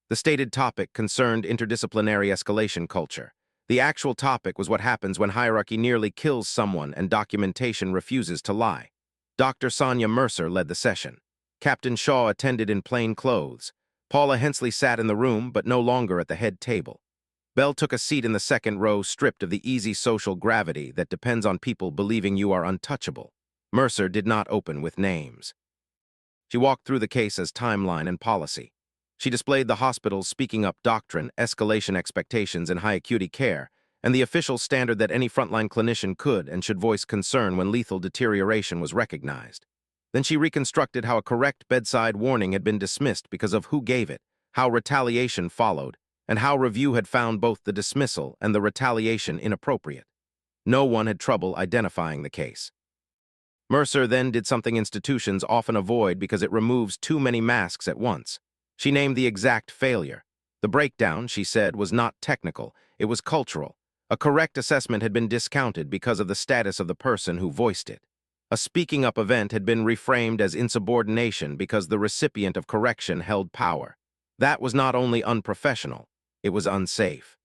The stated topic concerned interdisciplinary escalation culture. The actual topic was what happens when hierarchy nearly kills someone and documentation refuses to lie. Dr. Sonia Mercer led the session. Captain Shaw attended in plain clothes. Paula Hensley sat in the room, but no longer at the head table. Belle took a seat in the second row, stripped of the easy social gravity that depends on people believing you are untouchable. Mercer did not open with names. She walked through the case as timeline and policy. She displayed the hospital's speaking up doctrine, escalation expectations in high acuity care, and the official standard that any frontline clinician could and should voice concern when lethal deterioration was recognized. Then she reconstructed how a correct bedside warning had been dismissed because of who gave it, how retaliation followed, and how review had found both the dismissal and the retaliation inappropriate. No one had trouble identifying the case. Mercer then did something institutions often avoid because it removes too many masks at once. She named the exact failure. The breakdown, she said, was not technical, it was cultural. A correct assessment had been discounted because of the status of the person who voiced it. A speaking up event had been reframed as insubordination because the recipient of correction held power. That was not only unprofessional, it was unsafe.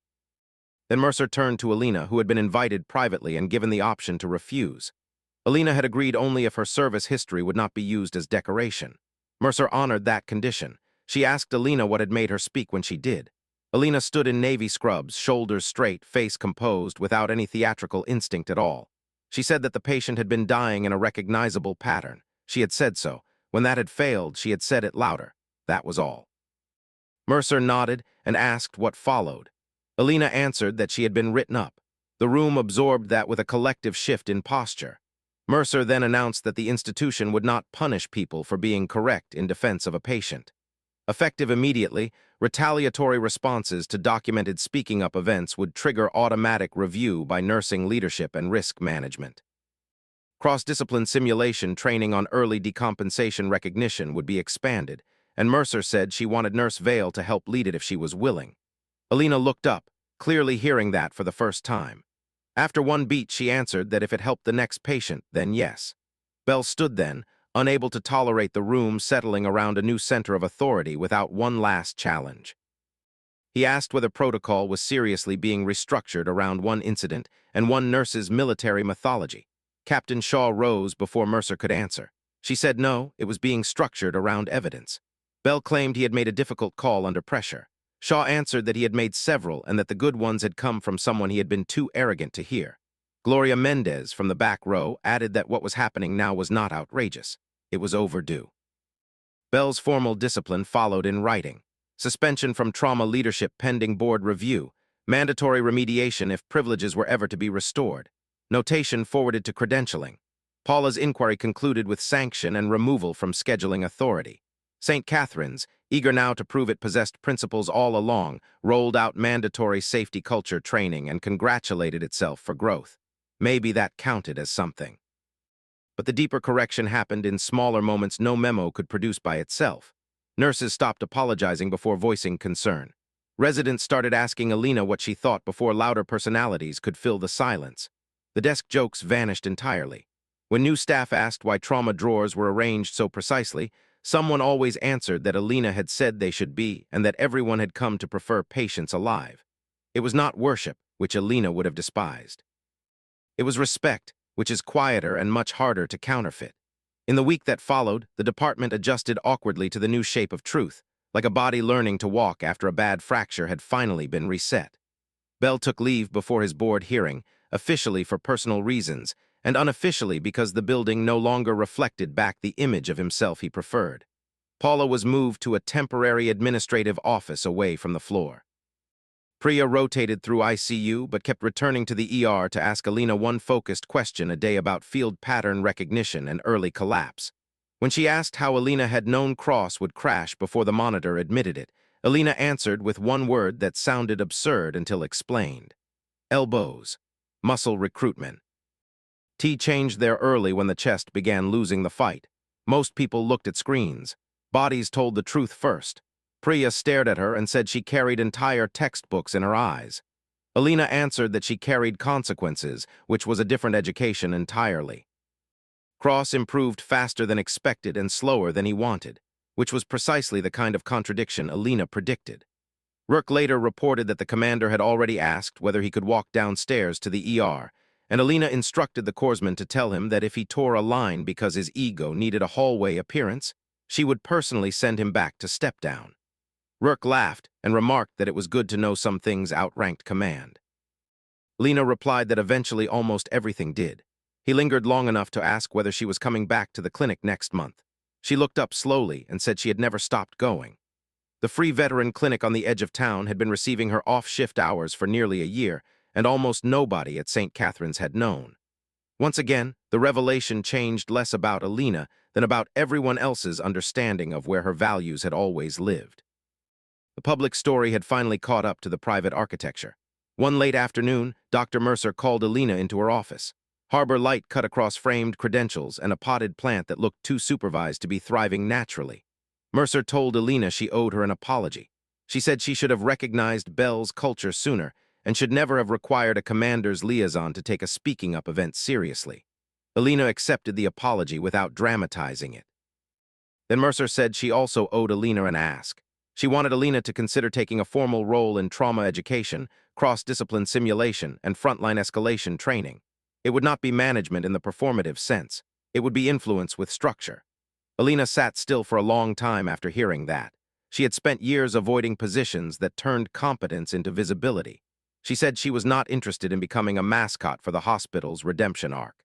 Then Mercer turned to Alina, who had been invited privately and given the option to refuse. Alina had agreed only if her service history would not be used as decoration. Mercer honored that condition. She asked Alina what had made her speak when she did. Alina stood in navy scrubs, shoulders straight, face composed, without any theatrical instinct at all. She said that the patient had been dying in a recognizable pattern. She had said so. When that had failed, she had said it louder. That was all. Mercer nodded and asked what followed. Alina answered that she had been written up. The room absorbed that with a collective shift in posture. Mercer then announced that the institution would not punish people for being correct in defense of a patient. Effective immediately, retaliatory responses to documented speaking up events would trigger automatic review by nursing leadership and risk management. Cross-discipline simulation training on early decompensation recognition would be expanded, and Mercer said she wanted Nurse Vale to help lead it if she was willing. Alina looked up, clearly hearing that for the first time. After one beat, she answered that if it helped the next patient, then yes. Belle stood then, unable to tolerate the room settling around a new center of authority without one last challenge. He asked whether protocol was seriously being restructured around one incident and one nurse's military mythology. Captain Shaw rose before Mercer could answer. She said no, it was being structured around evidence. Belle claimed he had made a difficult call under pressure. Shaw answered that he had made several and that the good ones had come from someone he had been too arrogant to hear. Gloria Mendez, from the back row, added that what was happening now was not outrageous. It was overdue. Belle's formal discipline followed in writing. Suspension from trauma leadership pending board review. Mandatory remediation if privileges were ever to be restored. Notation forwarded to credentialing. Paula's inquiry concluded with sanction and removal from scheduling authority. St. Catherine's, eager now to prove it possessed principles all along, rolled out mandatory safety culture training and congratulated itself for growth. Maybe that counted as something. But the deeper correction happened in smaller moments no memo could produce by itself. Nurses stopped apologizing before voicing concern. Residents started asking Alina what she thought before louder personalities could fill the silence. The desk jokes vanished entirely. When new staff asked why trauma drawers were arranged so precisely, someone always answered that Alina had said they should be and that everyone had come to prefer patients alive. It was not worship, which Alina would have despised. It was respect, which is quieter and much harder to counterfeit. In the week that followed, the department adjusted awkwardly to the new shape of truth, like a body learning to walk after a bad fracture had finally been reset. Bell took leave before his board hearing, officially for personal reasons, and unofficially because the building no longer reflected back the image of himself he preferred. Paula was moved to a temporary administrative office away from the floor. Priya rotated through ICU but kept returning to the ER to ask Alina one focused question a day about field pattern recognition and early collapse. When she asked how Alina had known Cross would crash before the monitor admitted it, Alina answered with one word that sounded absurd until explained. Elbows. Muscle recruitment. T changed there early when the chest began losing the fight. Most people looked at screens. Bodies told the truth first. Priya stared at her and said she carried entire textbooks in her eyes. Alina answered that she carried consequences, which was a different education entirely. Cross improved faster than expected and slower than he wanted, which was precisely the kind of contradiction Alina predicted. Rourke later reported that the commander had already asked whether he could walk downstairs to the ER, and Alina instructed the corpsman to tell him that if he tore a line because his ego needed a hallway appearance, she would personally send him back to step down. Rourke laughed and remarked that it was good to know some things outranked command. Lena replied that eventually almost everything did. He lingered long enough to ask whether she was coming back to the clinic next month. She looked up slowly and said she had never stopped going. The free veteran clinic on the edge of town had been receiving her off-shift hours for nearly a year, and almost nobody at St. Catherine's had known. Once again, the revelation changed less about Alina than about everyone else's understanding of where her values had always lived. The public story had finally caught up to the private architecture. One late afternoon, Dr. Mercer called Alina into her office. Harbor light cut across framed credentials and a potted plant that looked too supervised to be thriving naturally. Mercer told Alina she owed her an apology. She said she should have recognized Bell's culture sooner and should never have required a commander's liaison to take a speaking-up event seriously. Alina accepted the apology without dramatizing it. Then Mercer said she also owed Alina an ask. She wanted Alina to consider taking a formal role in trauma education, cross-discipline simulation, and frontline escalation training. It would not be management in the performative sense. It would be influence with structure. Alina sat still for a long time after hearing that. She had spent years avoiding positions that turned competence into visibility. She said she was not interested in becoming a mascot for the hospital's redemption arc.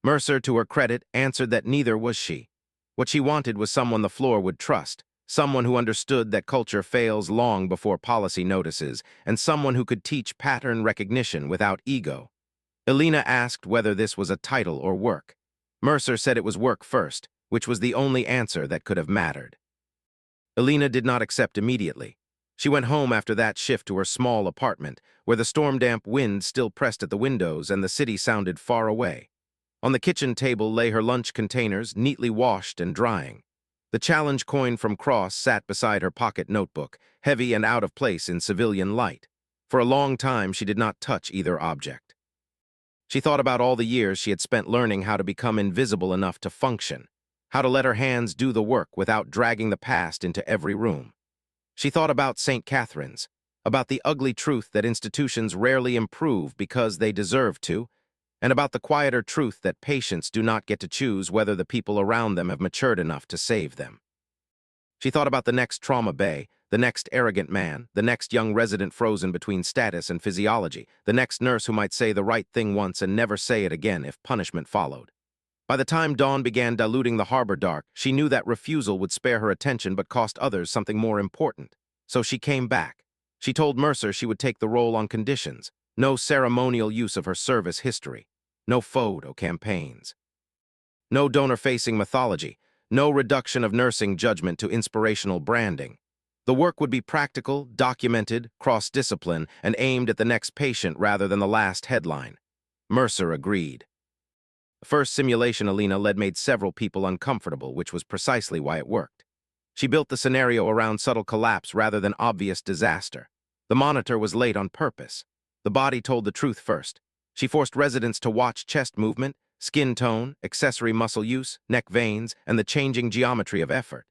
Mercer, to her credit, answered that neither was she. What she wanted was someone the floor would trust, someone who understood that culture fails long before policy notices, and someone who could teach pattern recognition without ego. Alina asked whether this was a title or work. Mercer said it was work first, which was the only answer that could have mattered. Alina did not accept immediately. She went home after that shift to her small apartment, where the storm-damp wind still pressed at the windows and the city sounded far away. On the kitchen table lay her lunch containers, neatly washed and drying. The challenge coin from Cross sat beside her pocket notebook, heavy and out of place in civilian light. For a long time, she did not touch either object. She thought about all the years she had spent learning how to become invisible enough to function, how to let her hands do the work without dragging the past into every room. She thought about St. Catherine's, about the ugly truth that institutions rarely improve because they deserve to, and about the quieter truth that patients do not get to choose whether the people around them have matured enough to save them. She thought about the next trauma bay, the next arrogant man, the next young resident frozen between status and physiology, the next nurse who might say the right thing once and never say it again if punishment followed. By the time dawn began diluting the harbor dark, she knew that refusal would spare her attention but cost others something more important. So she came back. She told Mercer she would take the role on conditions, no ceremonial use of her service history, no photo campaigns, no donor-facing mythology, No reduction of nursing judgment to inspirational branding. The work would be practical, documented, cross-discipline, and aimed at the next patient rather than the last headline. Mercer agreed. The first simulation Alina led made several people uncomfortable, which was precisely why it worked. She built the scenario around subtle collapse rather than obvious disaster. The monitor was late on purpose. The body told the truth first. She forced residents to watch chest movement, skin tone, accessory muscle use, neck veins, and the changing geometry of effort.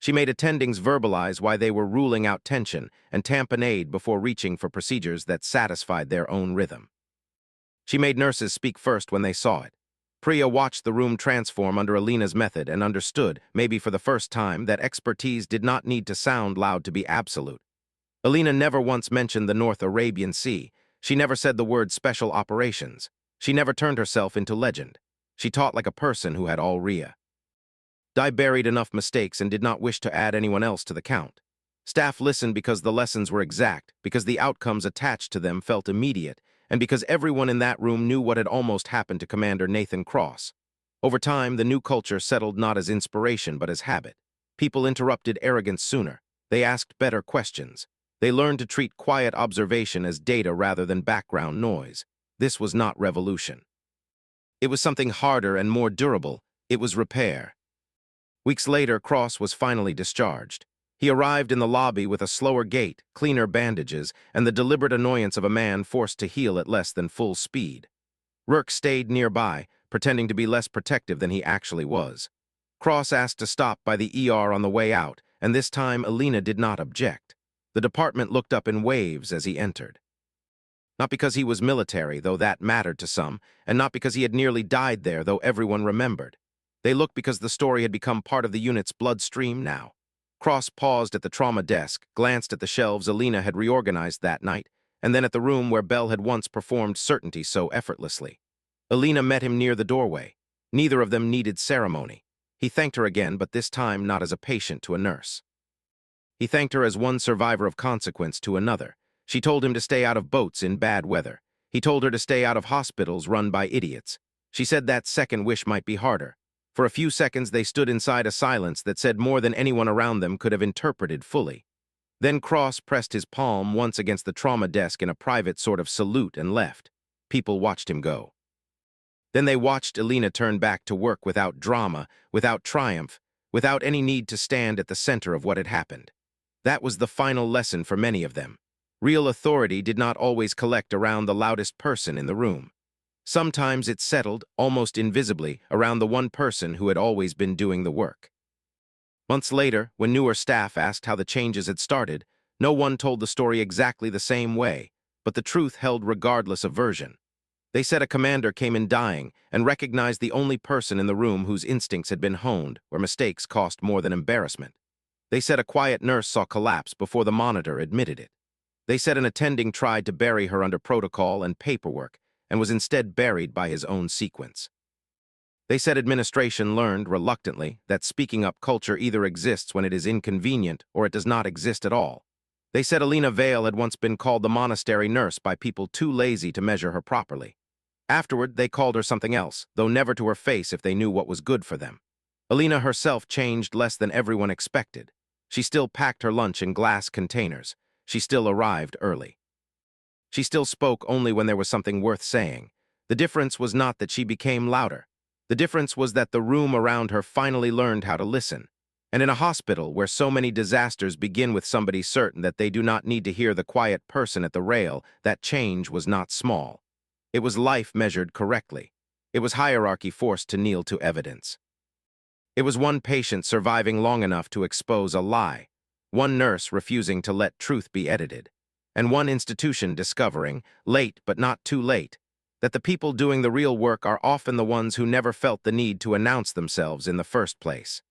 She made attendings verbalize why they were ruling out tension and tamponade before reaching for procedures that satisfied their own rhythm. She made nurses speak first when they saw it. Priya watched the room transform under Alina's method and understood, maybe for the first time, that expertise did not need to sound loud to be absolute. Alina never once mentioned the North Arabian Sea. She never said the word special operations. She never turned herself into legend. She taught like a person who had all Rhea. Di buried enough mistakes and did not wish to add anyone else to the count. Staff listened because the lessons were exact, because the outcomes attached to them felt immediate, and because everyone in that room knew what had almost happened to Commander Nathan Cross. Over time, the new culture settled not as inspiration but as habit. People interrupted arrogance sooner. They asked better questions. They learned to treat quiet observation as data rather than background noise. This was not revolution. It was something harder and more durable. It was repair. Weeks later, Cross was finally discharged. He arrived in the lobby with a slower gait, cleaner bandages, and the deliberate annoyance of a man forced to heal at less than full speed. Rourke stayed nearby, pretending to be less protective than he actually was. Cross asked to stop by the ER on the way out, and this time Alina did not object. The department looked up in waves as he entered. Not because he was military, though that mattered to some, and not because he had nearly died there, though everyone remembered. They looked because the story had become part of the unit's bloodstream now. Cross paused at the trauma desk, glanced at the shelves Alina had reorganized that night, and then at the room where Bell had once performed certainty so effortlessly. Alina met him near the doorway. Neither of them needed ceremony. He thanked her again, but this time not as a patient to a nurse. He thanked her as one survivor of consequence to another. She told him to stay out of boats in bad weather. He told her to stay out of hospitals run by idiots. She said that second wish might be harder. For a few seconds, they stood inside a silence that said more than anyone around them could have interpreted fully. Then Cross pressed his palm once against the trauma desk in a private sort of salute and left. People watched him go. Then they watched Alina turn back to work without drama, without triumph, without any need to stand at the center of what had happened. That was the final lesson for many of them. Real authority did not always collect around the loudest person in the room. Sometimes it settled, almost invisibly, around the one person who had always been doing the work. Months later, when newer staff asked how the changes had started, no one told the story exactly the same way, but the truth held regardless of version. They said a commander came in dying and recognized the only person in the room whose instincts had been honed, where mistakes cost more than embarrassment. They said a quiet nurse saw collapse before the monitor admitted it. They said an attending tried to bury her under protocol and paperwork, and was instead buried by his own sequence. They said administration learned, reluctantly, that speaking up culture either exists when it is inconvenient or it does not exist at all. They said Alina Vale had once been called the monastery nurse by people too lazy to measure her properly. Afterward, they called her something else, though never to her face if they knew what was good for them. Alina herself changed less than everyone expected. She still packed her lunch in glass containers. She still arrived early. She still spoke only when there was something worth saying. The difference was not that she became louder. The difference was that the room around her finally learned how to listen. And in a hospital where so many disasters begin with somebody certain that they do not need to hear the quiet person at the rail, that change was not small. It was life measured correctly. It was hierarchy forced to kneel to evidence. It was one patient surviving long enough to expose a lie, one nurse refusing to let truth be edited, and one institution discovering, late but not too late, that the people doing the real work are often the ones who never felt the need to announce themselves in the first place.